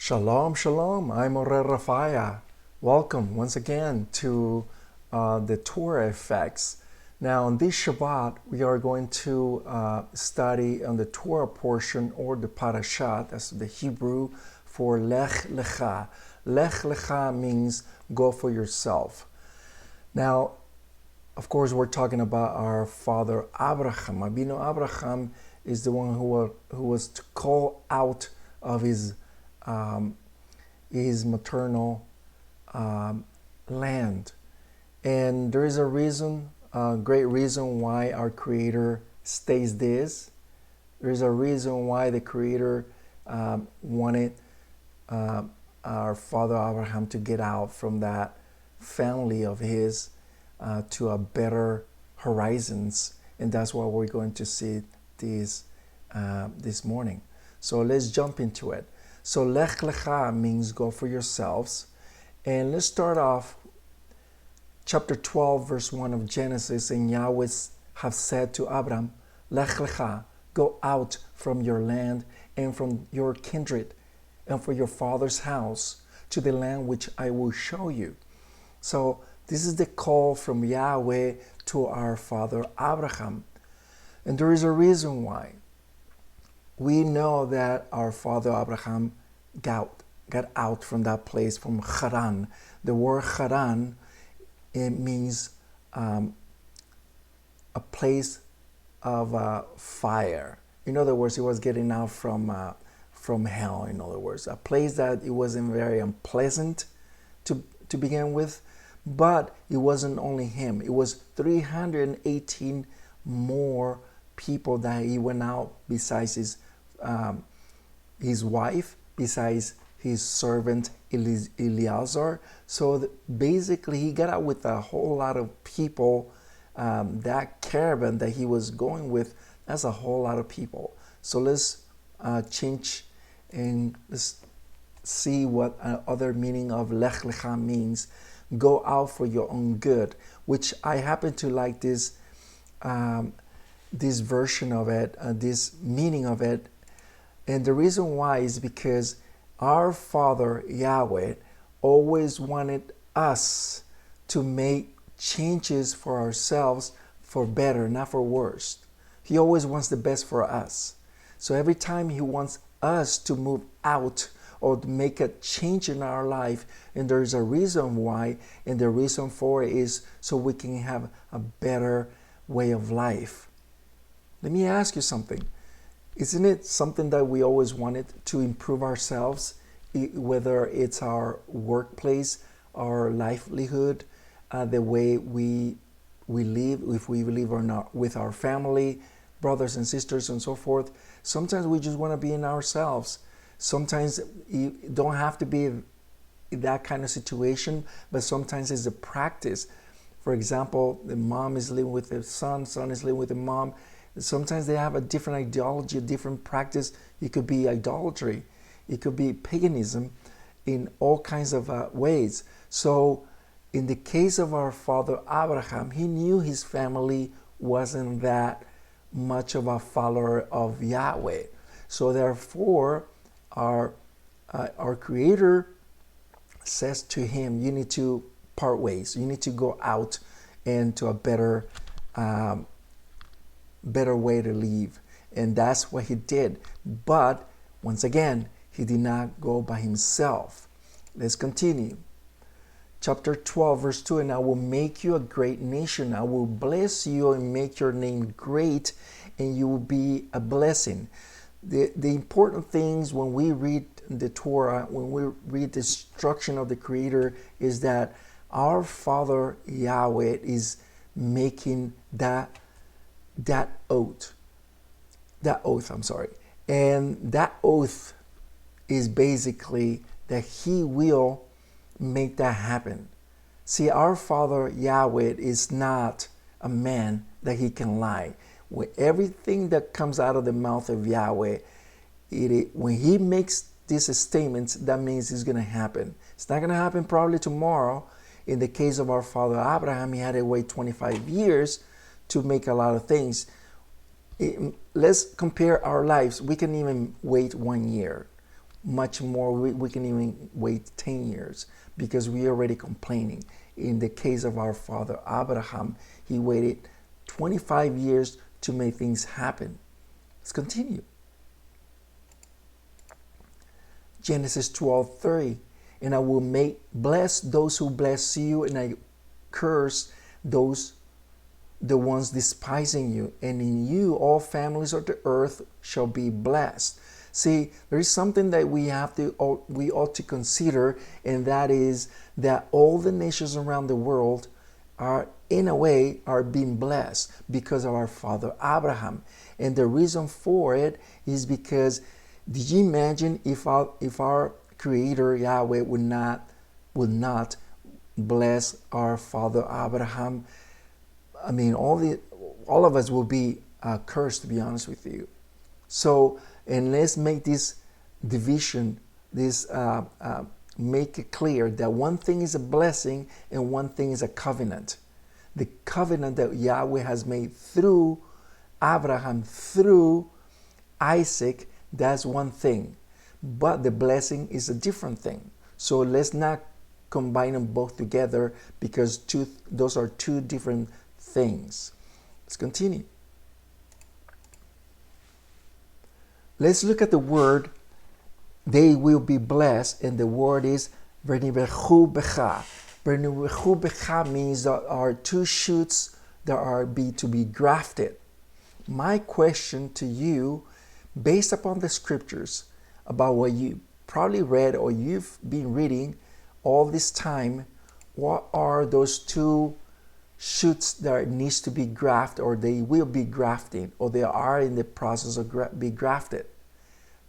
Shalom, shalom. I'm Moreh Rapha'Yah. Welcome once again to the Torah effects. Now, on this Shabbat, we are going to study on the Torah portion or the Parashat. That's the Hebrew for Leha. Leha means go for yourself. Now, of course, we're talking about our father Abraham. Abino Abraham is the one who was to call out of his maternal land. And there is a reason, a great reason why our Creator stays this. There is a reason why the Creator wanted our father Abraham to get out from that family of his to a better horizons. And that's what we're going to see this morning. So let's jump into it. So Lech Lecha means go for yourselves. And let's start off chapter 12, verse 1 of Genesis. And Yahweh have said to Abram, Lech Lecha, go out from your land and from your kindred and for your father's house to the land which I will show you. So this is the call from Yahweh to our father Abraham. And there is a reason why. We know that our father Abraham got out from that place, from Haran. The word Haran, it means a place of fire. In other words, he was getting out from hell, in other words. A place that it wasn't very unpleasant to begin with, but it wasn't only him. It was 318 more people that he went out besides his wife, besides his servant Eliezer. So basically he got out with a whole lot of people. That caravan that he was going with, that's a whole lot of people. So let's change and let's see what other meaning of Lech Lecha means. Go out for your own good, which I happen to like this version of it, this meaning of it. And the reason why is because our Father Yahweh always wanted us to make changes for ourselves for better, not for worse. He always wants the best for us. So every time he wants us to move out or to make a change in our life, and there's a reason why, and the reason for it is so we can have a better way of life. Let me ask you something. Isn't it something that we always wanted to improve ourselves, whether it's our workplace, our livelihood, the way we live, if we live or not, with our family, brothers and sisters and so forth? Sometimes we just want to be in ourselves. Sometimes you don't have to be in that kind of situation, but sometimes it's a practice. For example, the mom is living with the son is living with the mom. Sometimes they have a different ideology, a different practice. It could be idolatry. It could be paganism in all kinds of ways. So in the case of our father Abraham, he knew his family wasn't that much of a follower of Yahweh. So therefore, our Creator says to him, you need to part ways. You need to go out into a better way to live. And that's what he did. But once again, he did not go by himself. Let's continue. Chapter 12, verse 2, and I will make you a great nation. I will bless you and make your name great, and you will be a blessing. The important things when we read the Torah, when we read the instruction of the Creator, is that our Father Yahweh is making that oath, and that oath is basically that he will make that happen. See, our Father Yahweh is not a man that he can lie. With everything that comes out of the mouth of Yahweh, when he makes these statements, that means it's going to happen. It's not going to happen probably tomorrow. In the case of our father Abraham, he had to wait 25 years to make a lot of things. Let's compare our lives. We can even wait 1 year. much more. We can even wait 10 years because we are already complaining. In the case of our father Abraham, he waited 25 years to make things happen. Let's continue. Genesis 12:3, and I will make bless those who bless you, and I curse those the ones despising you, and in you all families of the earth shall be blessed. See, there is something that we ought to consider, and that is that all the nations around the world are, in a way, are being blessed because of our father Abraham. And the reason for it is because, did you imagine if our Creator Yahweh would not bless our father Abraham? I mean, all of us will be cursed, to be honest with you. So, and let's make this division, make it clear that one thing is a blessing and one thing is a covenant. The covenant that Yahweh has made through Abraham, through Isaac, that's one thing. But the blessing is a different thing. So let's not combine them both together, because those are two different things. Let's continue. Let's look at the word, they will be blessed, and the word is v'nivechu becha. V'nivechu becha means there are two shoots that are to be grafted. My question to you, based upon the scriptures, about what you probably read or you've been reading all this time, what are those two shoots that needs to be grafted, or they will be grafting, or they are in the process of be grafted?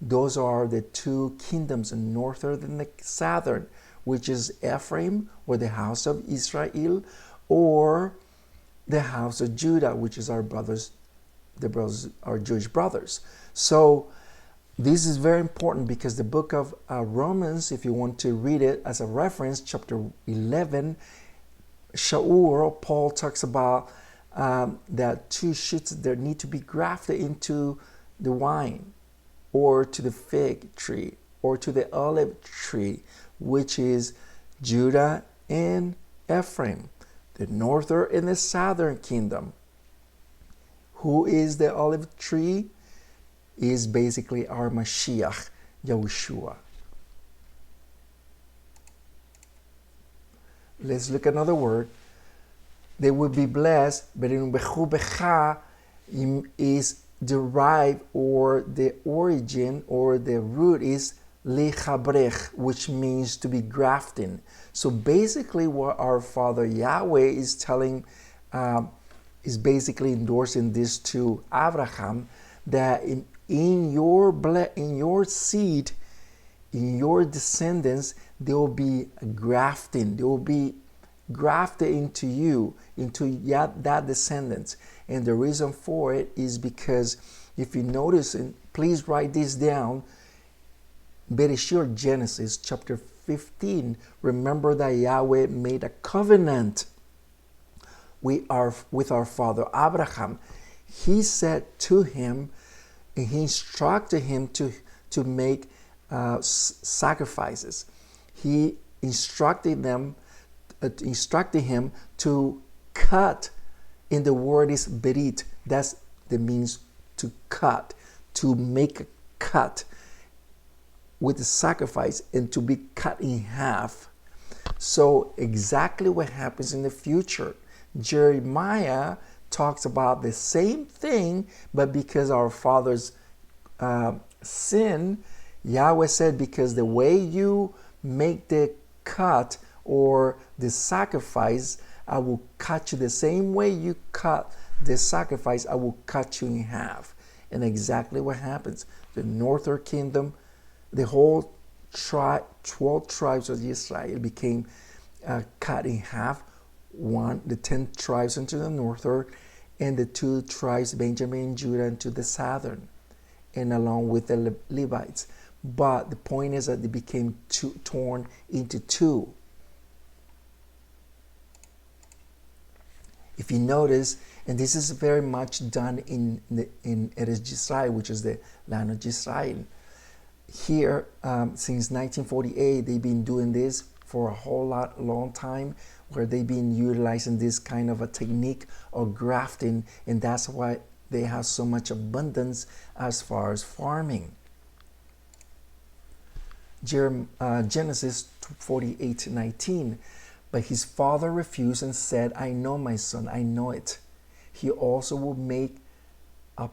Those are the two kingdoms, the northern and the southern, which is Ephraim, or the house of Israel, or the house of Judah, which is our brothers, our Jewish brothers. So this is very important, because the book of Romans, if you want to read it as a reference, chapter 11, Paul talks about that two shoots that need to be grafted into the wine, or to the fig tree, or to the olive tree, which is Judah and Ephraim, the northern and the southern kingdom. Who is the olive tree? Is basically our Mashiach, Yahushua. Let's look at another word. They will be blessed, but in Bechu Becha is derived, or the origin or the root is Leha, which means to be grafting. So basically what our Father Yahweh is telling, is basically endorsing this to Abraham, that in your seed, in your descendants, there will be a grafting. They will be grafted into you, into that descendants. And the reason for it is because, if you notice, and please write this down, Bereshit, Genesis chapter 15, remember that Yahweh made a covenant with our father Abraham. He said to him, and he instructed him to make sacrifices. He instructed him to cut, and the word is berit. That means to cut, to make a cut with the sacrifice, and to be cut in half. So exactly what happens in the future. Jeremiah talks about the same thing, but because our father's sin, Yahweh said, because the way you make the cut or the sacrifice, I will cut you the same way you cut the sacrifice, I will cut you in half. And exactly what happens. The northern kingdom, the whole 12 tribes of Israel became cut in half. The 10 tribes into the northern, and the 2 tribes, Benjamin and Judah, into the southern, and along with the Levites. But the point is that they became torn into two. If you notice, and this is very much done in Eretz Yisrael, which is the land of Israel. here, since 1948, they've been doing this for a long time, where they've been utilizing this kind of a technique of grafting, and that's why they have so much abundance as far as farming. Genesis 48:19. But his father refused and said, I know, my son, I know it. He also will make a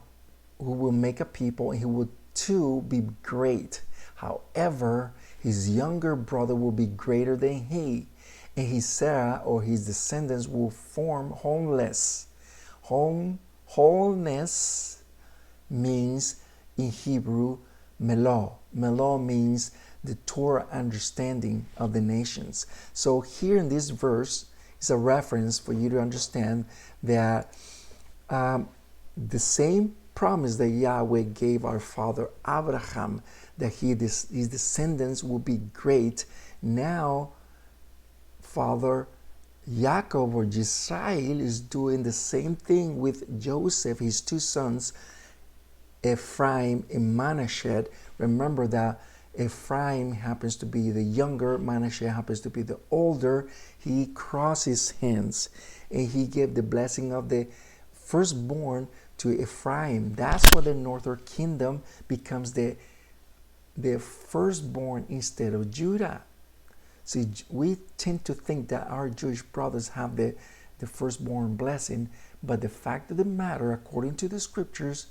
people, and he will too be great. However, his younger brother will be greater than he, and his Sarah, or his descendants, will form wholeness. Wholeness means in Hebrew melo. Melo means the Torah understanding of the nations. So here in this verse is a reference for you to understand that the same promise that Yahweh gave our father Abraham, that his descendants will be great. Now, Father Yaakov, or Yisrael, is doing the same thing with Joseph, his two sons, Ephraim and Manasseh. Remember that Ephraim happens to be the younger, Manasseh happens to be the older. He crossed his hands and he gave the blessing of the firstborn to Ephraim. That's why the northern kingdom becomes the firstborn instead of Judah. See, we tend to think that our Jewish brothers have the firstborn blessing, but the fact of the matter, according to the scriptures,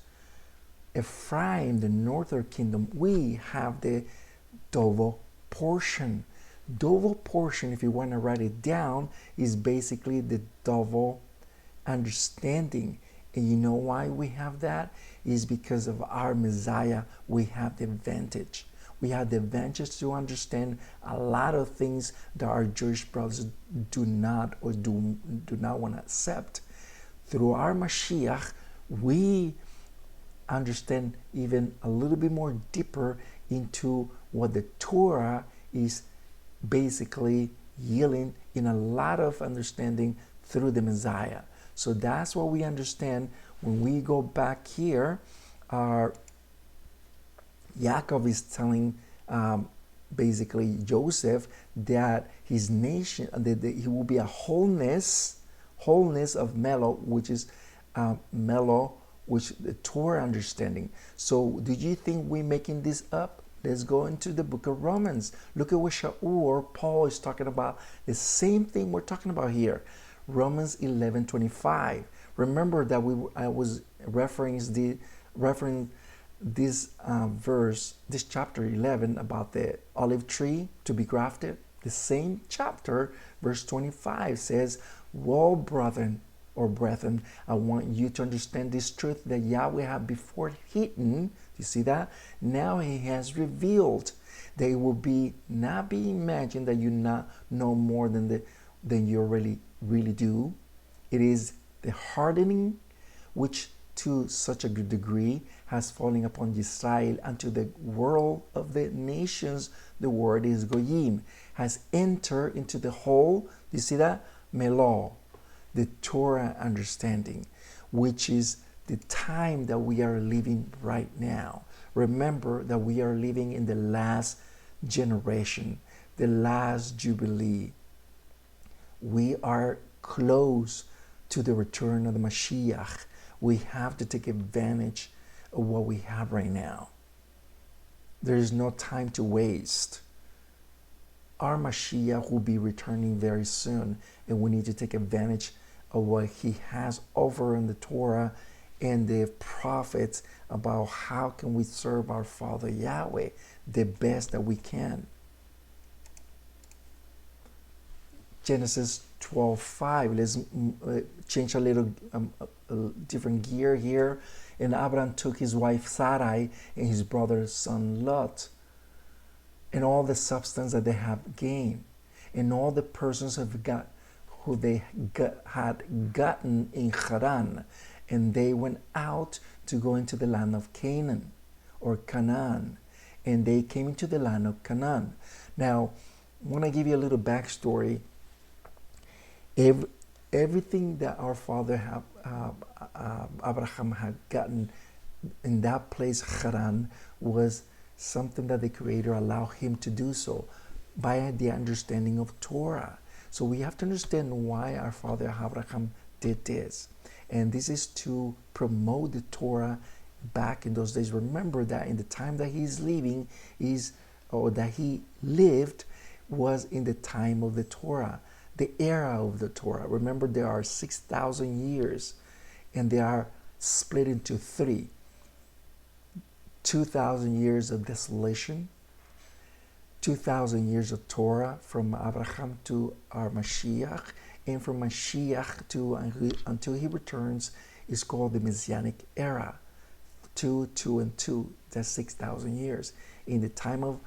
Ephraim, the northern kingdom, we have the double portion. Double portion, if you want to write it down, is basically the double understanding. And you know why we have that? Is because of our Messiah. We have the advantage. We have the advantage to understand a lot of things that our Jewish brothers do not want to accept. Through our Mashiach, we understand even a little bit more deeper into what the Torah is basically yielding in a lot of understanding through the Messiah. So that's what we understand when we go back here. Yaakov is telling basically Joseph that his nation, that he will be a wholeness of Melo, which is Melo, which the Torah understanding. So do you think we're making this up? Let's go into the book of Romans. Look at what Shaul or Paul is talking about. The same thing we're talking about here. Romans 11:25. Remember that I was referring this verse, this chapter 11, about the olive tree to be grafted. The same chapter, verse 25 says, "Woe, brethren, I want you to understand this truth that Yahweh had before hidden." You see that? Now he has revealed. They will not be imagined that you not know more than you really do. It is the hardening which to such a degree has fallen upon Israel, and to the world of the nations the word is goyim, has entered into the whole, you see that? Melo, the Torah understanding, which is the time that we are living right now. Remember that we are living in the last generation, the last Jubilee. We are close to the return of the Mashiach. We have to take advantage of what we have right now. There is no time to waste. Our Mashiach will be returning very soon, and we need to take advantage of what he has over in the Torah and the prophets about how can we serve our Father Yahweh the best that we can. Genesis 12:5. Let's change a little different gear here. And Abraham took his wife Sarai and his brother's son Lot, and all the substance that they have gained, and all the persons who they had gotten in Haran, and they went out to go into the land of Canaan, or Canaan, and they came into the land of Canaan. Now, I want to give you a little backstory. Everything that our father Abraham had gotten in that place, Haran, was something that the Creator allowed him to do so by the understanding of Torah. So we have to understand why our father Abraham did this. And this is to promote the Torah back in those days. Remember that in the time that he's living that he lived was in the time of the Torah, the era of the Torah. Remember, there are 6,000 years, and they are split into three. 2,000 years of desolation, 2,000 years of Torah from Abraham to our Mashiach, and from Mashiach to until he returns is called the Messianic era. 2, 2, and 2, that's 6,000 years. In the time of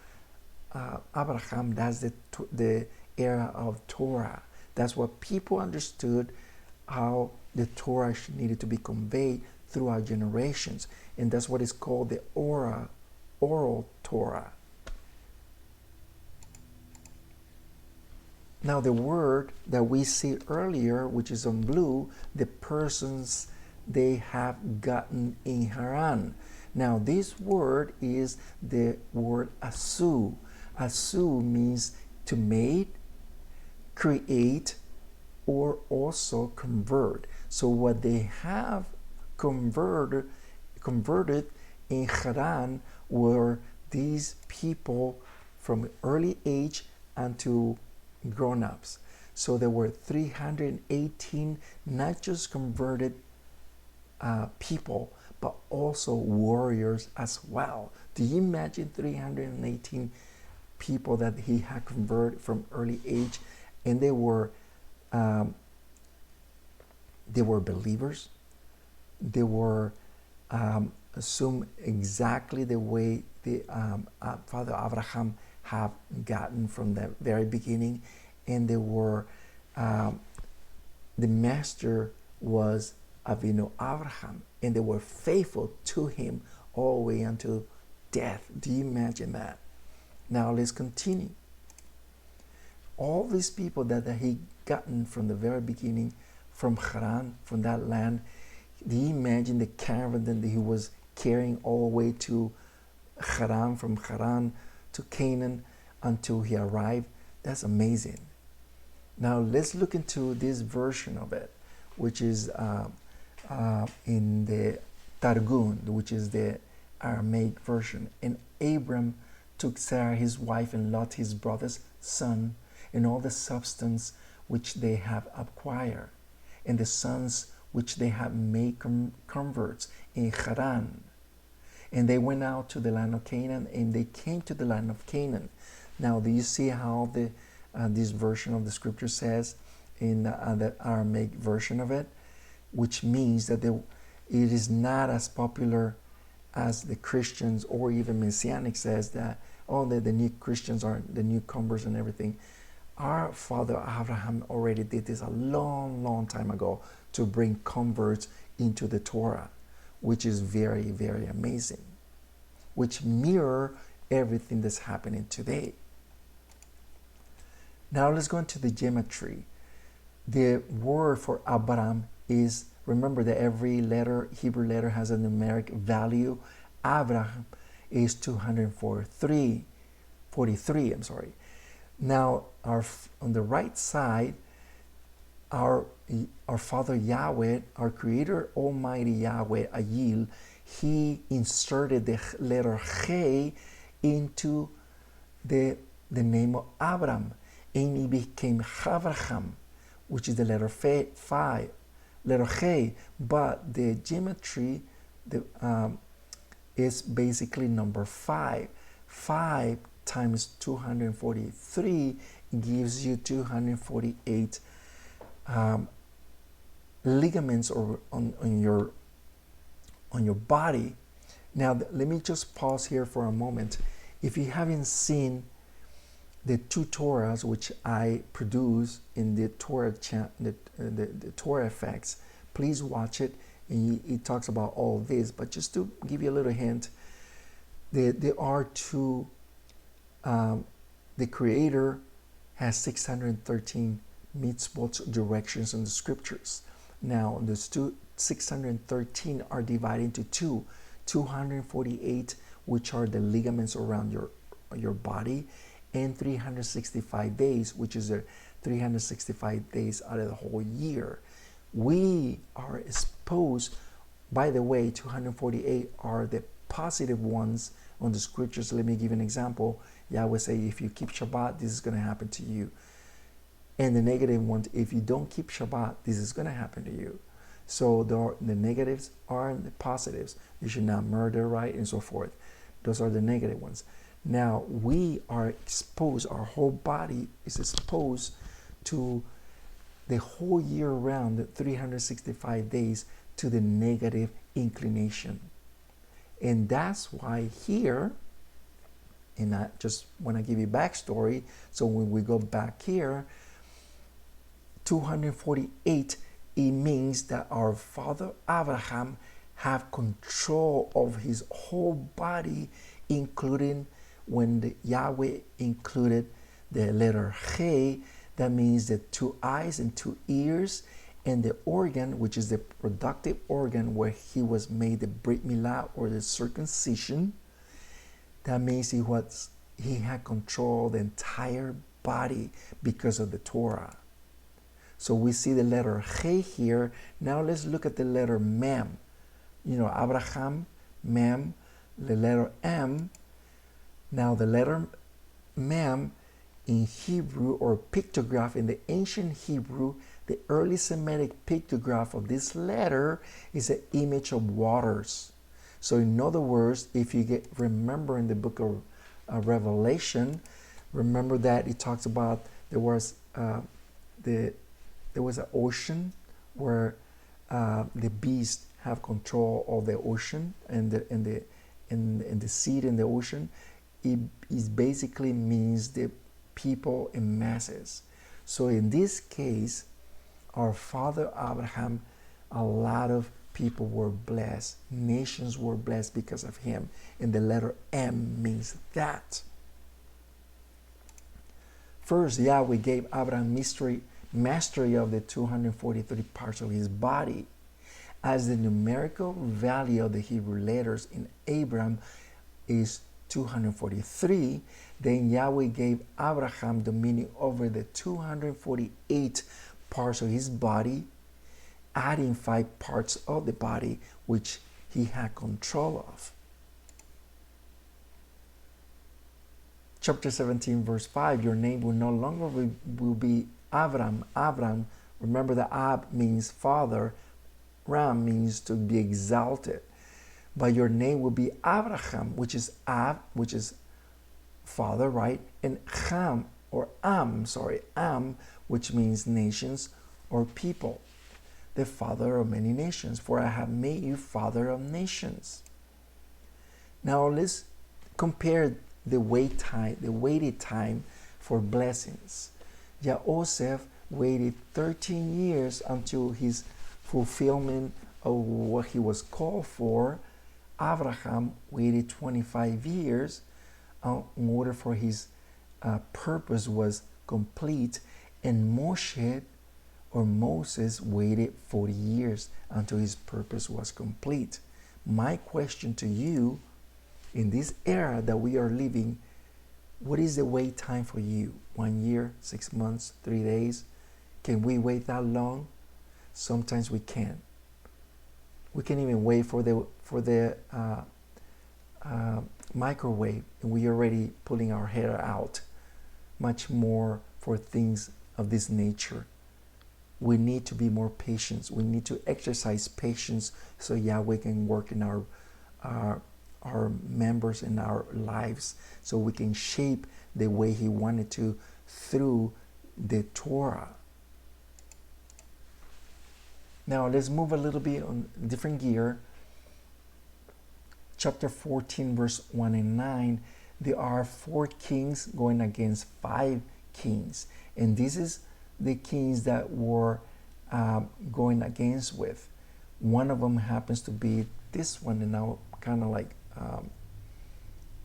Abraham, that's the era of Torah. That's what people understood how the Torah needed to be conveyed throughout generations. And that's what is called the oral Torah. Now the word that we see earlier, which is on blue, the persons they have gotten in Haran. Now this word is the word asu. Asu means to make, create, or also convert. So what they have converted in Haran were these people from early age unto grown-ups. So there were 318 not just converted people, but also warriors as well. Do you imagine 318 people that he had converted from early age, and they were believers? They were assumed exactly the way the Father Abraham have gotten from the very beginning, and they were the master was Avinu Abraham, and they were faithful to him all the way until death. Do you imagine that? Now let's continue. All these people that he gotten from the very beginning, from Haran, from that land, do you imagine the caravan that he was carrying all the way to Haran, from Haran to Canaan until he arrived? That's amazing. Now let's look into this version of it, which is in the Targum, which is the Aramaic version. And Abram took Sarah his wife and Lot his brother's son, and all the substance which they have acquired, and the sons which they have made converts in Haran. And they went out to the land of Canaan, and they came to the land of Canaan. Now, do you see how this version of the scripture says in the Aramaic version of it? Which means that it is not as popular as the Christians or even Messianic says that, oh, the new Christians are the newcomers and everything. Our father Abraham already did this a long, long time ago to bring converts into the Torah, which is very, very amazing, which mirror everything that's happening today. Now let's go into the gematry. The word for Abraham is, remember that every letter, Hebrew letter, has a numeric value. Abraham is 243. Now, on the right side, our Father Yahweh, our Creator Almighty Yahweh, Ayil, he inserted the letter He into the name of Abram, and he became Avraham, which is the letter letter He. But the gematry is basically number 5. 5 times 243 gives you 248 ligaments on your body. Now let me just pause here for a moment. If you haven't seen the 2 Torahs which I produce in the Torah the Torah effects, please watch it. And it talks about all this. But just to give you a little hint, there are 2. The Creator has 613 mitzvot directions in the scriptures. Now, the 613 are divided into 2. 248 which are the ligaments around your body, and 365 days, which is the 365 days out of the whole year. We are exposed, by the way, 248 are the positive ones on the scriptures. Let me give an example. Yahweh say, if you keep Shabbat, this is going to happen to you. And the negative ones, if you don't keep Shabbat, this is going to happen to you. So the negatives are the positives. You should not murder, right, and so forth. Those are the negative ones. Now, we are exposed, our whole body is exposed to the whole year round, the 365 days, to the negative inclination. And that's why here, and I just want to give you backstory, so when we go back here, 248, it means that our father Abraham have control of his whole body, including when the Yahweh included the letter He, that means the 2 eyes and 2 ears, and the organ, which is the productive organ where he was made the Brit Milah or the circumcision. That means he had control of the entire body because of the Torah. So we see the letter He here. Now let's look at the letter Mem. You know, Abraham, Mem, the letter M. Now the letter Mem in Hebrew, or pictograph in the ancient Hebrew, the early Semitic pictograph of this letter is an image of waters. So in other words, if you remember in the book of Revelation, remember that it talks about there was an ocean where the beasts have control of the ocean and the seed in the ocean. It basically means the people in masses. So in this case, our father Abraham, a lot of people were blessed. Nations were blessed because of him. And the letter M means that. First, Yahweh gave Abraham mastery of the 243 parts of his body. As the numerical value of the Hebrew letters in Abram is 243, then Yahweh gave Abraham dominion over the 248 parts of his body, adding 5 parts of the body which he had control of. Chapter 17, verse 5, your name will no longer will be Abram. Abram, remember that Ab means father, Ram means to be exalted. But your name will be Abraham, which is Ab, which is father, right? And Ham, or Am, which means nations or people. The father of many nations, for I have made you father of nations. Now let's compare the waited time for blessings. Joseph waited 13 years until his fulfillment of what he was called for. Abraham waited 25 years in order for his purpose was complete, and Moshe or Moses waited 40 years until his purpose was complete. My question to you, in this era that we are living, what is the wait time for you? 1 year, 6 months, 3 days? Can we wait that long? Sometimes we can. We can even wait for the microwave, and we are already pulling our hair out. Much more for things of this nature. We need to be more patient. We need to exercise patience so Yahweh can work in our members in our lives, so we can shape the way He wanted to through the Torah. Now let's move a little bit on a different gear. Chapter 14, verse 1 and 9. There are 4 kings going against 5 kings, and this is the kings that were going against with. One of them happens to be this one, and now kind of like I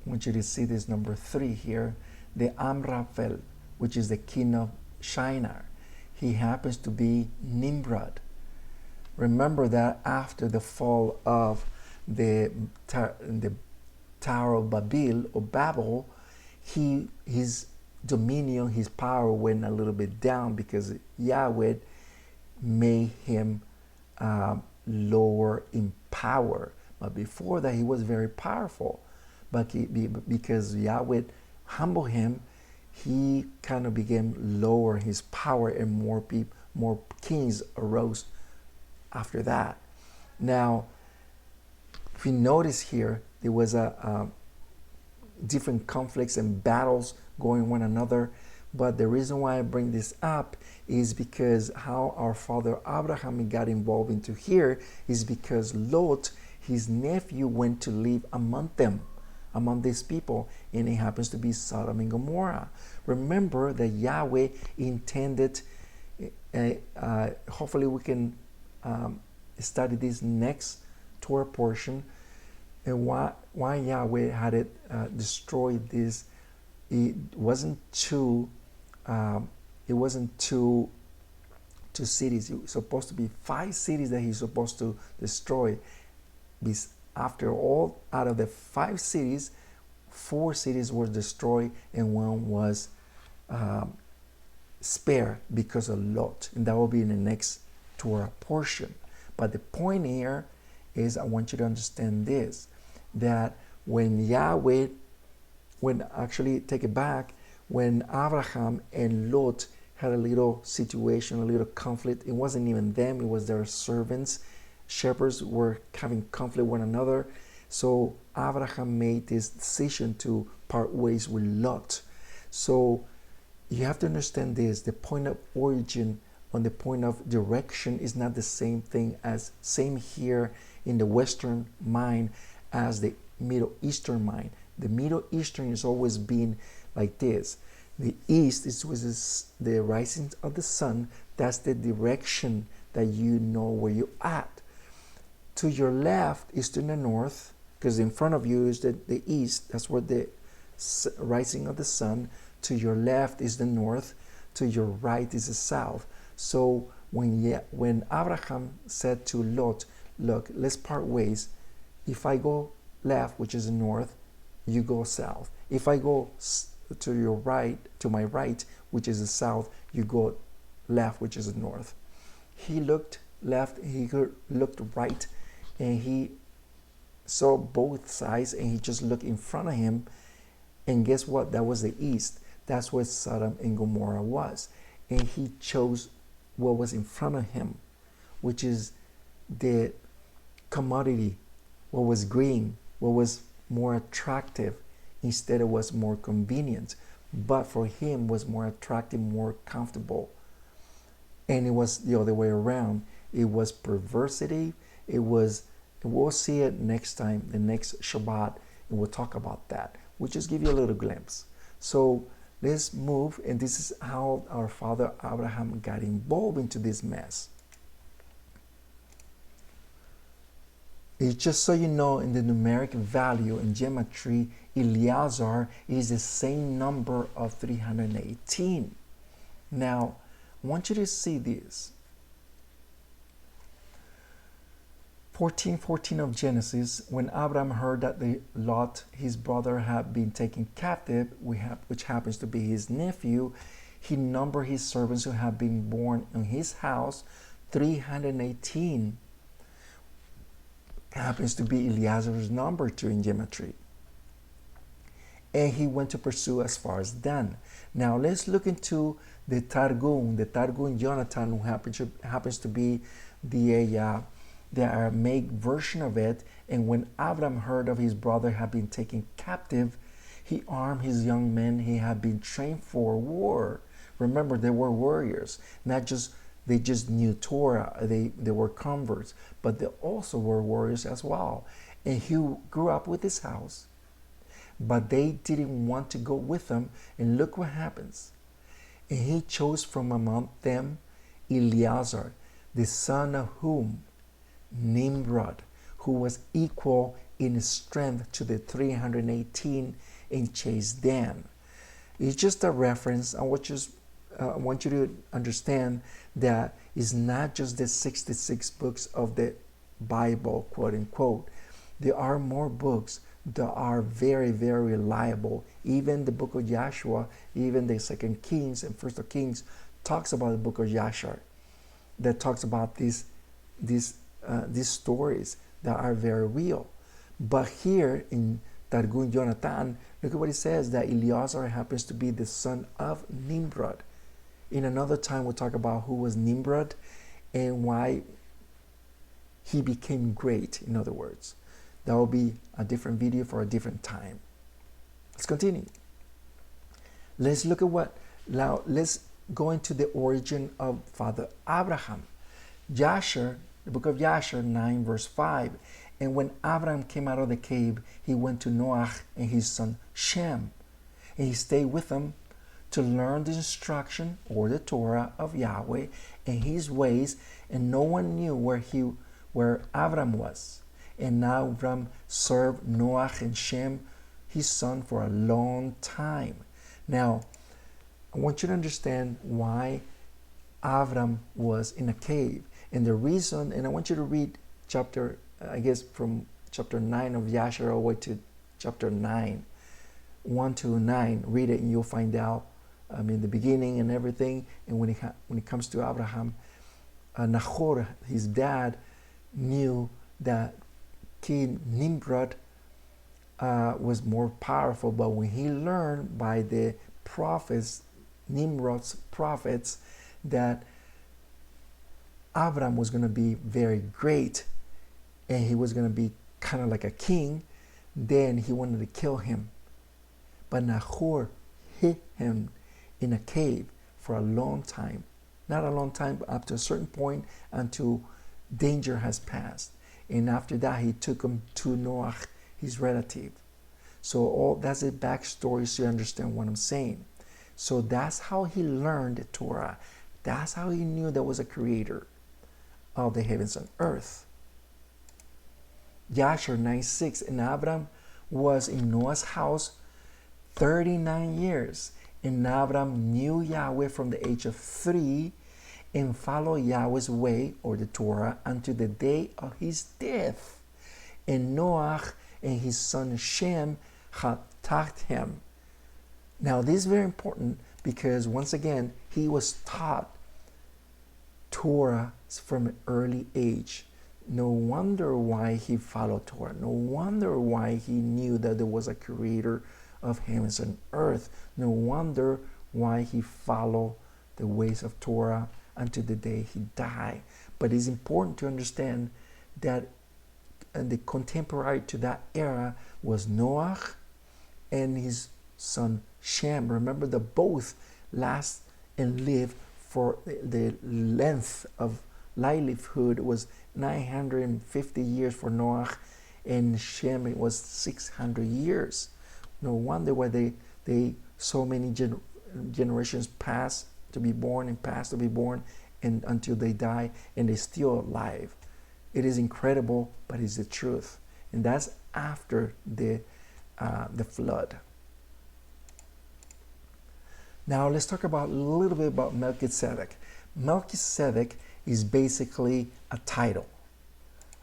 want you to see this number 3 here, the Amraphel, which is the king of Shinar. He happens to be Nimrod. Remember that after the fall of the Tower of Babel, his dominion, his power went a little bit down because Yahweh made him lower in power. But before that, he was very powerful. But because Yahweh humbled him, he kind of became lower his power, and more kings arose after that. Now, if you notice here, there was a different conflicts and battles going one another. But the reason why I bring this up is because how our father Abraham got involved into here is because Lot, his nephew, went to live among them, among these people, and it happens to be Sodom and Gomorrah. Remember that Yahweh intended, hopefully we can study this next Torah portion, and why Yahweh had it destroyed this. It wasn't two cities. It was supposed to be 5 cities that he's supposed to destroy. After all, out of the 5 cities, 4 cities were destroyed and 1 was spared because of Lot. And that will be in the next Torah portion. But the point here is, I want you to understand this, that when when Abraham and Lot had a little situation, a little conflict, it wasn't even them, it was their servants. Shepherds were having conflict with one another. So Abraham made this decision to part ways with Lot. So you have to understand this, the point of origin on the point of direction is not the same thing as same here in the Western mind as the Middle Eastern mind. The Middle Eastern has always been like this. The east is the rising of the sun. That's the direction that you know where you're at. To your left is to the north, because in front of you is the east. That's where the rising of the sun. To your left is the north. To your right is the south. So when Abraham said to Lot, look, let's part ways. If I go left, which is the north, you go south. If I go to your right, to my right, which is the south, you go left, which is the north. He looked left, he looked right, and he saw both sides, and he just looked in front of him, and guess what? That was the east. That's where Sodom and Gomorrah was. And he chose what was in front of him, which is the commodity, what was green, what was more attractive, instead it was more convenient. But for him was more attractive, more comfortable. And it was the other way around. It was perversity. We'll see it next time, the next Shabbat, and we'll talk about that. We'll just give you a little glimpse. So let's move, and this is how our father Abraham got involved into this mess. It's just so you know, in the numeric value in geometry, Eleazar is the same number of 318. Now, I want you to see this. 14:14 of Genesis, when Abraham heard that Lot, his brother, had been taken captive, which happens to be his nephew, he numbered his servants who had been born in his house, 318. Happens to be Eleazar's number too in geometry. And he went to pursue as far as Dan. Now let's look into the Targum Jonathan, who happens to be the Aramaic version of it. And when Abraham heard of his brother had been taken captive, he armed his young men. He had been trained for war. Remember, they were warriors, they just knew Torah. They were converts, but they also were warriors as well. And he grew up with his house, but they didn't want to go with him. And look what happens. And he chose from among them Eleazar, the son of whom? Nimrod, who was equal in strength to the 318 and chased Dan. It's just a reference. I want you to understand that it's not just the 66 books of the Bible, quote unquote. There are more books that are very, very reliable. Even the book of Joshua, even the Second Kings and First of Kings talks about the book of Joshua, that talks about these stories that are very real. But here in Targum Jonathan, look at what it says, that Eleazar happens to be the son of Nimrod. In another time, we'll talk about who was Nimrod and why he became great, in other words. That will be a different video for a different time. Let's continue. Let's look at now let's go into the origin of Father Abraham. Jasher, the book of Jasher 9 verse 5. And when Abraham came out of the cave, he went to Noah and his son Shem. And he stayed with them to learn the instruction or the Torah of Yahweh and his ways, and no one knew where Abraham was. And now Abraham served Noah and Shem, his son, for a long time. Now, I want you to understand why Abraham was in a cave. And the reason, and I want you to read from chapter 9 of Yasher all the way to chapter 9, 1 to 9. Read it and you'll find out, the beginning and everything. And when it comes to Abraham, Nahor, his dad, knew that King Nimrod was more powerful, but when he learned by the prophets, Nimrod's prophets, that Abraham was going to be very great and he was going to be kind of like a king, then he wanted to kill him. But Nahor hid him in a cave for a long time. Not a long time, but up to a certain point until danger has passed. And after that, he took him to Noah, his relative. So that's a backstory so you understand what I'm saying. So that's how he learned the Torah. That's how he knew there was a creator of the heavens and earth. Jasher 9:6, and Abraham was in Noah's house 39 years. And Abraham knew Yahweh from the age of 3 and followed Yahweh's way, or the Torah, unto the day of his death. And Noah and his son Shem had taught him. Now this is very important because once again, he was taught Torah from an early age. No wonder why he followed Torah. No wonder why he knew that there was a creator of heavens and earth. No wonder why he followed the ways of Torah until the day he died. But it's important to understand that the contemporary to that era was Noah and his son Shem. Remember that both last and lived for the length of livelihood was 950 years for Noah, and Shem it was 600 years. No wonder why they so many generations pass to be born and pass to be born and until they die, and they're still alive. It is incredible, but it's the truth. And that's after the flood. Now let's talk about a little bit about Melkizedek. Melkizedek is basically a title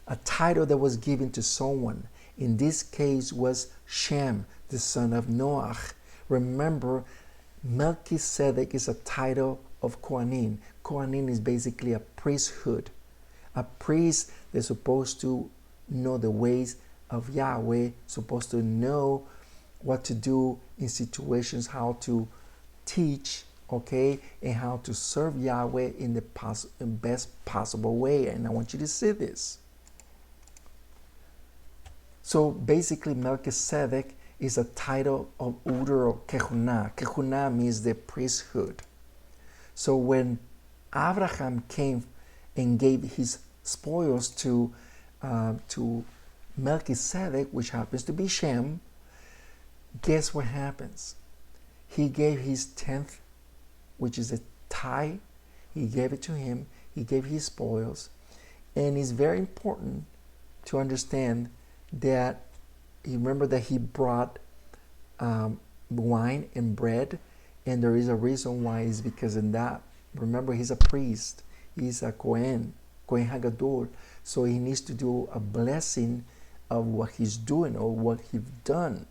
that was given to someone. In this case was Shem, the son of Noah. Remember, Melkizedek is a title of Kohanim. Kohanim is basically a priesthood. A priest that's supposed to know the ways of Yahweh, supposed to know what to do in situations, how to teach, okay, and how to serve Yahweh in the best possible way. And I want you to see this. So basically, Melkizedek is a title of order or kehunah. Kehunah means the priesthood. So when Abraham came and gave his spoils to Melkizedek, which happens to be Shem, guess what happens? He gave his 10th, which is a tithe. He gave it to him. He gave his spoils. And it's very important to understand that you remember that he brought wine and bread, and there is a reason why. Is because in that, remember, he's a priest. He's a Kohen Hagadol. So he needs to do a blessing of what he's doing or what he's done.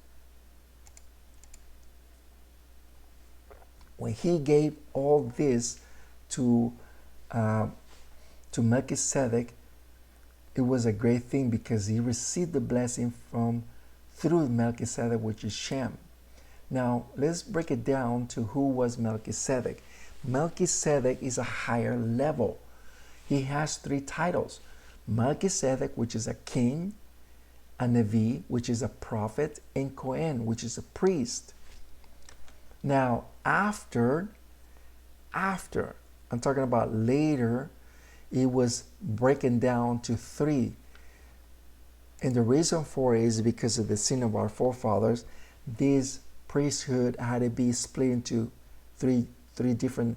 When he gave all this to Melchizedek, it was a great thing because he received the blessing through Melchizedek, which is Shem. Now, let's break it down to who was Melchizedek. Melchizedek is a higher level. He has 3 titles. Melchizedek, which is a king, a Nevi, which is a prophet, and Kohen, which is a priest. Now, after, I'm talking about later, it was breaking down to 3. And the reason for it is because of the sin of our forefathers. This priesthood had to be split into three different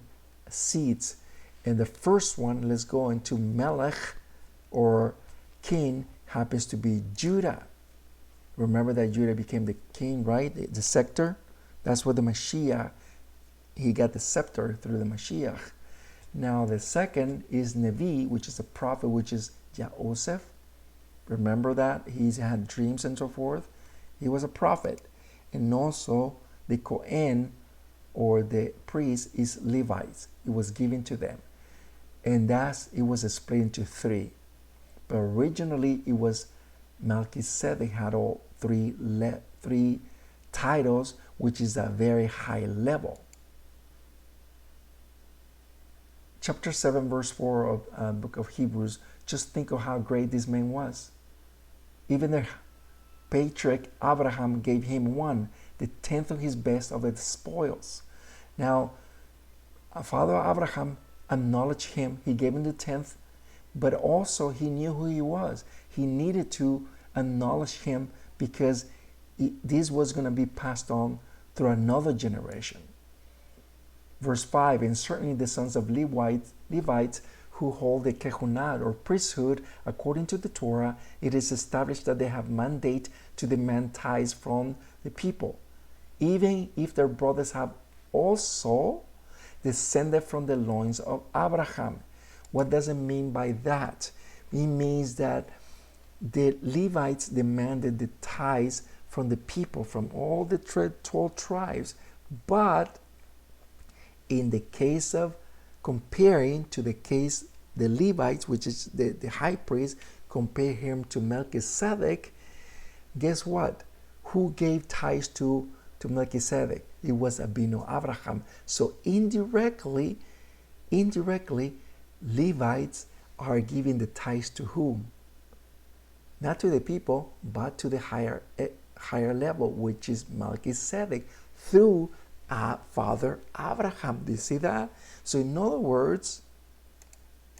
seats. And the first one, let's go into Melech, or king, happens to be Judah. Remember that Judah became the king, right? The scepter. That's what the Mashiach, he got the scepter through the Mashiach. Now the second is Nevi, which is a prophet, which is Joseph. Remember that? He had dreams and so forth. He was a prophet. And also the Kohen, or the priest, is Levites. It was given to them. And it was split into 3. But originally it was Melchizedek had all 3 titles, which is a very high level. Chapter 7, verse 4 of the book of Hebrews, just think of how great this man was. Even the patriarch Abraham gave him 1/10 of his best of the spoils. Now, Father Abraham acknowledged him. He gave him the 10th, but also he knew who he was. He needed to acknowledge him because this was going to be passed on through another generation. Verse 5, and certainly the sons of Levites who hold the kehunat, or priesthood, according to the Torah, it is established that they have mandate to demand tithes from the people, even if their brothers have also descended from the loins of Abraham. What does it mean by that? It means that the Levites demanded the tithes from the people, from all the 12 tribes. But in the case of comparing to the case, the Levites, which is the high priest, compare him to Melchizedek, guess what? Who gave tithes to Melchizedek? It was Abinu Abraham. So indirectly, Levites are giving the tithes to whom? Not to the people, but to the higher level, which is Melchizedek, through Father Abraham. Do you see that? So in other words,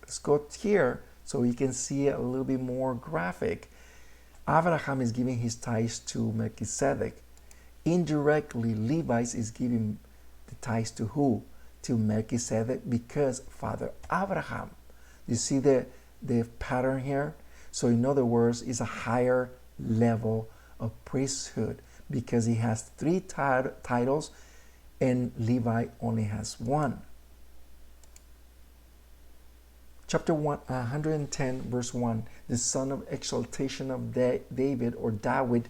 let's go here so you can see it a little bit more graphic. Abraham is giving his tithes to Melchizedek. Indirectly, Levites is giving the tithes to who? To Melchizedek, because Father Abraham. You see the pattern here? So in other words, it's a higher level of priesthood because he has 3 titles and Levi only has 1. Chapter 110, verse 1, the son of exaltation of David, or David,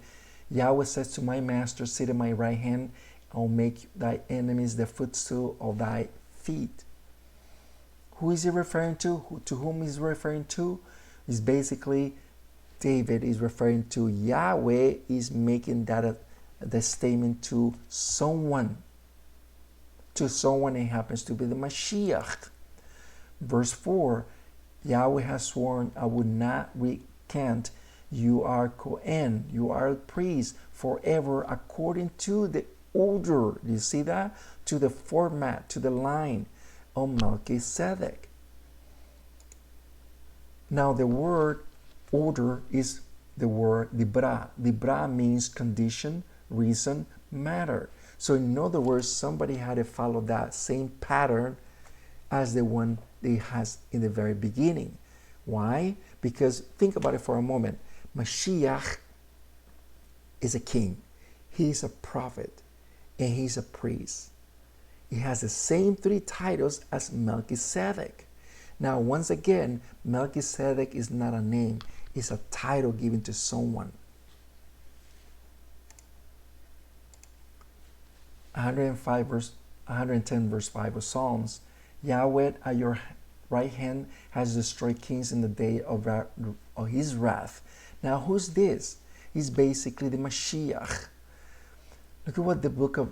Yahweh says to my master, sit at my right hand, I'll make thy enemies the footstool of thy feet. Who is he referring to? To whom he's referring to? Is basically David is referring to Yahweh, is making that the statement to someone. To someone, it happens to be the Mashiach. Verse 4, Yahweh has sworn, I would not recant. You are Kohen, you are a priest forever according to the order. Do you see that? To the format, to the line of Melchizedek. Now the word order is the word dibra. Dibra means condition, reason, matter. So in other words, somebody had to follow that same pattern as the one they has in the very beginning. Why? Because think about it for a moment. Mashiach is a king. He's a prophet. And he's a priest. He has the same 3 titles as Melchizedek. Now, once again, Melchizedek is not a name. It's a title given to someone. 105 verse 110 verse 5 of Psalms, Yahweh at your right hand has destroyed kings in the day of his wrath. Now who's this? He's basically the Mashiach. Look at what the book of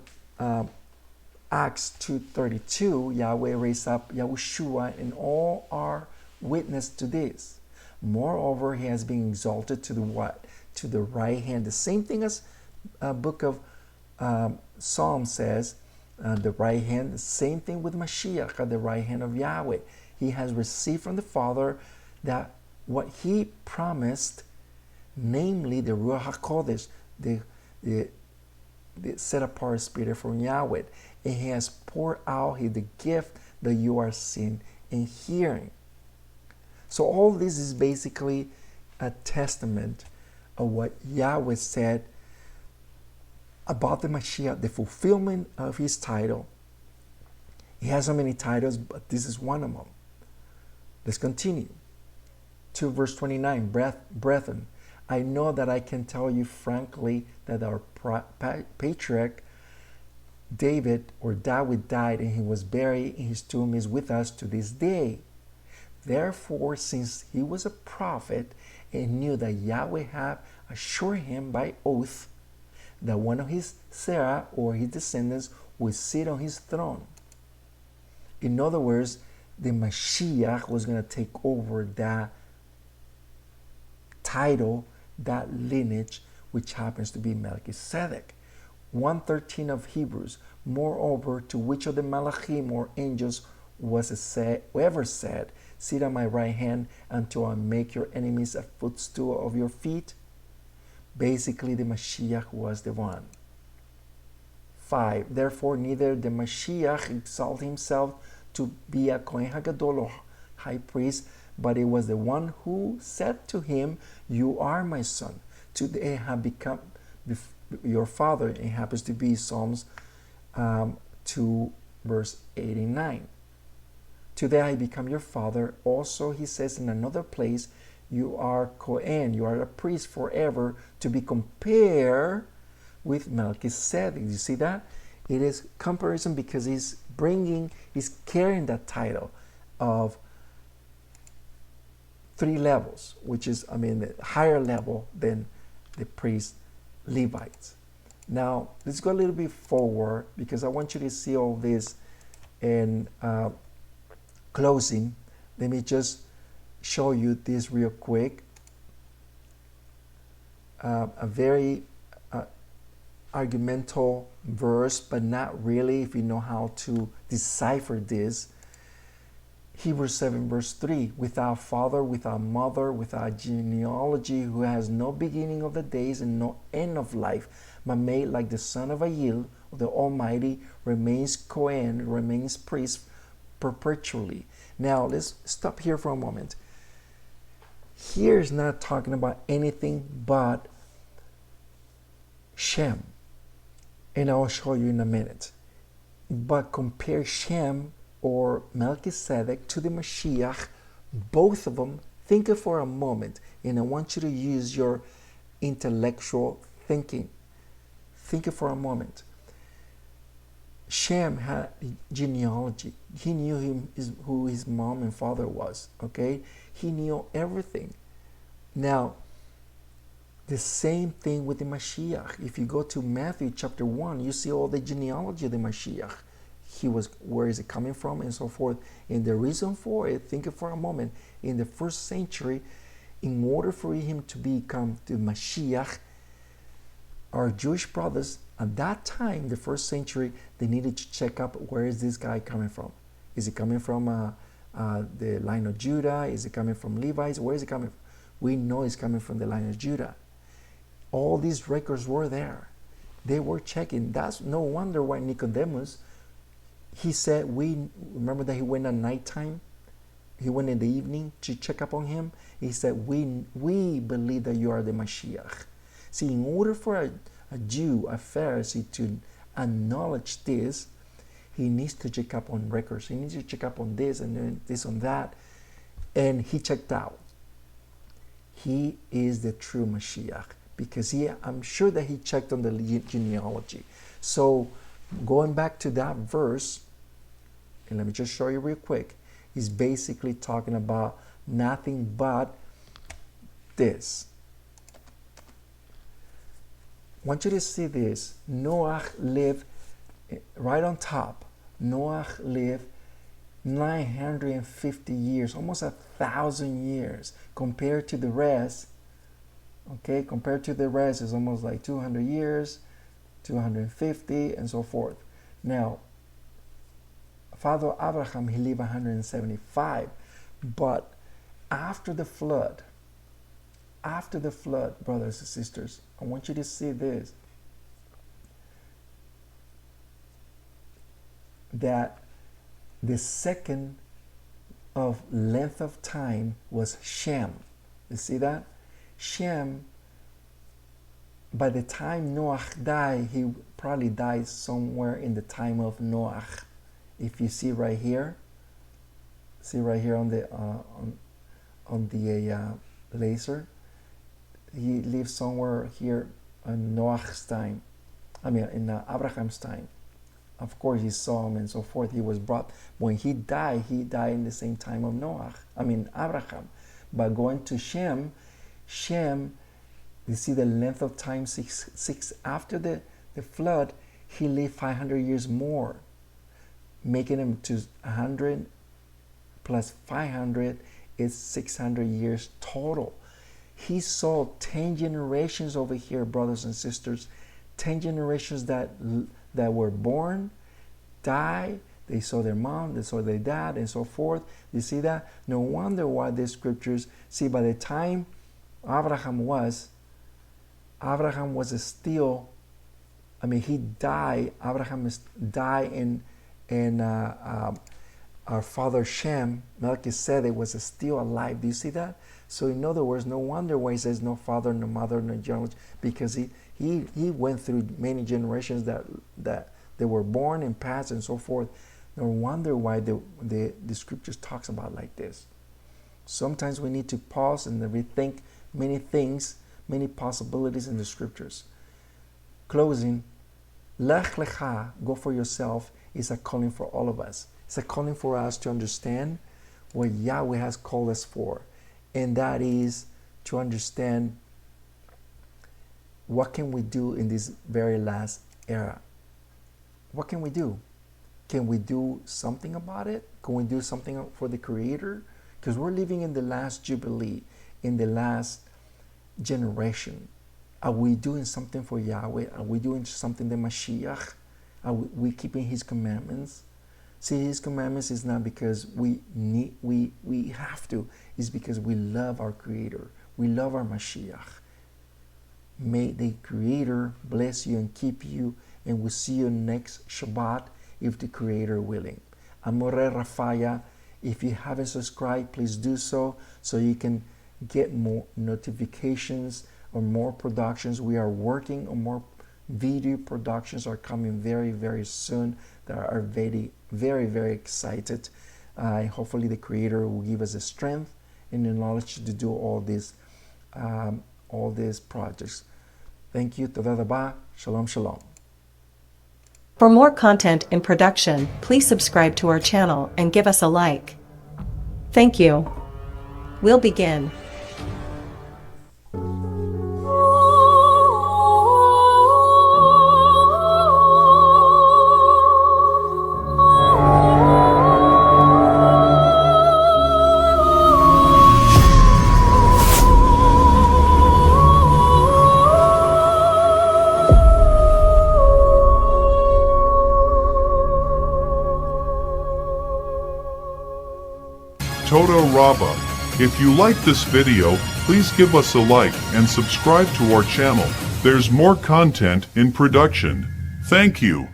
Acts 2:32, Yahweh raised up Yahushua, and all are witness to this. Moreover, he has been exalted to the what? To the right hand. The same thing as book of Psalm says, the right hand. The same thing with Mashiach at the right hand of Yahweh. He has received from the Father that what he promised, namely the Ruach HaKodesh, the set apart spirit from Yahweh, and he has poured out the gift that you are seeing and hearing. So all this is basically a testament of what Yahweh said about the Mashiach, the fulfillment of his title. He has so many titles, but this is one of them. Let's continue. To verse 29, brethren, I know that I can tell you frankly that our patriarch David died, and he was buried, and his tomb is with us to this day. Therefore, since he was a prophet and knew that Yahweh had assured him by oath that one of his Sarah or his descendants would sit on his throne. In other words, the Mashiach was going to take over that title, that lineage, which happens to be Melkizedek. 1:13 of Hebrews, moreover, to which of the Malachim or angels was ever said, sit on my right hand until I make your enemies a footstool of your feet? Basically, the Mashiach was the one. 5. Therefore, neither the Mashiach exalted himself to be a Kohen HaGadol or high priest, but it was the one who said to him, you are my son. Today I have become your father. It happens to be Psalms 2 verse 89. Today I become your father. Also, he says in another place, you are Kohen, you are a priest forever, to be compared with Melkizedek. You see that? It is comparison because he's carrying that title of 3 levels, which is, the higher level than the priest Levites. Now, let's go a little bit forward because I want you to see all this in closing. Let me just show you this real quick. A very argumental verse, but not really if you know how to decipher this. Hebrews 7 verse 3, without father, without mother, without genealogy, who has no beginning of the days and no end of life, but made like the son of Ayil, the Almighty, remains Kohen, remains priest perpetually. Now let's stop here for a moment. Here is not talking about anything but Shem, and I'll show you in a minute. But compare Shem or Melchizedek to the Mashiach, both of them. Think it for a moment, and I want you to use your intellectual thinking. Think it for a moment. Shem had genealogy. He knew who his mom and father was, okay? He knew everything. Now, the same thing with the Mashiach. If you go to Matthew chapter 1, you see all the genealogy of the Mashiach. Where is it coming from, and so forth. And the reason for it, think for a moment, in the first century, in order for him to become the Mashiach, our Jewish brothers at that time, the first century, they needed to check up, where is this guy coming from? Is he coming from the line of Judah? Is he coming from Levites? Where is he coming from? We know he's coming from the line of Judah. All these records were there. They were checking. That's no wonder why Nicodemus, he said, we remember that he went at nighttime. He went in the evening to check up on him. He said, we believe that you are the Mashiach. See, in order for a Jew, a Pharisee, to acknowledge this, he needs to check up on records. He needs to check up on this and then this on that. And he checked out. He is the true Mashiach because I'm sure that he checked on the genealogy. So going back to that verse, and let me just show you real quick, he's basically talking about nothing but this. I want you to see this. Noah lived right on top. Noah lived 950 years, almost 1,000 years, compared to the rest. Okay, compared to the rest is almost like 200 years, 250, and so forth. Now, Father Abraham, he lived 175, but after the flood, brothers and sisters, I want you to see this, that the second of length of time was Shem. You see that? Shem, by the time Noah died, he probably died somewhere in the time of Noah. If you see right here on the laser, he lived somewhere here in Noah's time. I mean, in Abraham's time. Of course, he saw him and so forth. He was brought. When he died in the same time of Abraham. But going to Shem, you see the length of time, six after the flood, he lived 500 years more, making him to 100 plus 500 is 600 years total. He saw 10 generations over here, brothers and sisters, 10 generations that were born, died, they saw their mom, they saw their dad, and so forth. You see that? No wonder why the scriptures, see, by the time Abraham was still, I mean, he died, Abraham died in our father Shem, Melkizedek, was still alive. Do you see that? So in other words, no wonder why he says no father, no mother, no genealogy, because he went through many generations that they were born and passed and so forth. No wonder why the scriptures talks about like this. Sometimes we need to pause and rethink many things, many possibilities in the scriptures. Closing, Lech Leha, go for yourself, is a calling for all of us. It's a calling for us to understand what Yahweh has called us for. And that is to understand what can we do in this very last era. What can we do? Can we do something about it? Can we do something for the Creator? Because we're living in the last Jubilee, in the last generation. Are we doing something for Yahweh? Are we doing something the Mashiach? Are we keeping His commandments? See, His commandments is not because we have to. It's because we love our Creator. We love our Mashiach. May the Creator bless you and keep you, and we'll see you next Shabbat if the Creator willing. I'm Moreh Rapha'Yah. If you haven't subscribed, please do so you can get more notifications or more productions. We are working on more video productions are coming very, very soon that are very, very, very excited. Hopefully the Creator will give us the strength and the knowledge to do all these projects. Thank you. Toda rabah. Shalom, shalom. For more content in production, please subscribe to our channel and give us a like. Thank you. We'll begin. Toda Rabba. If you like this video, please give us a like and subscribe to our channel. There's more content in production. Thank you.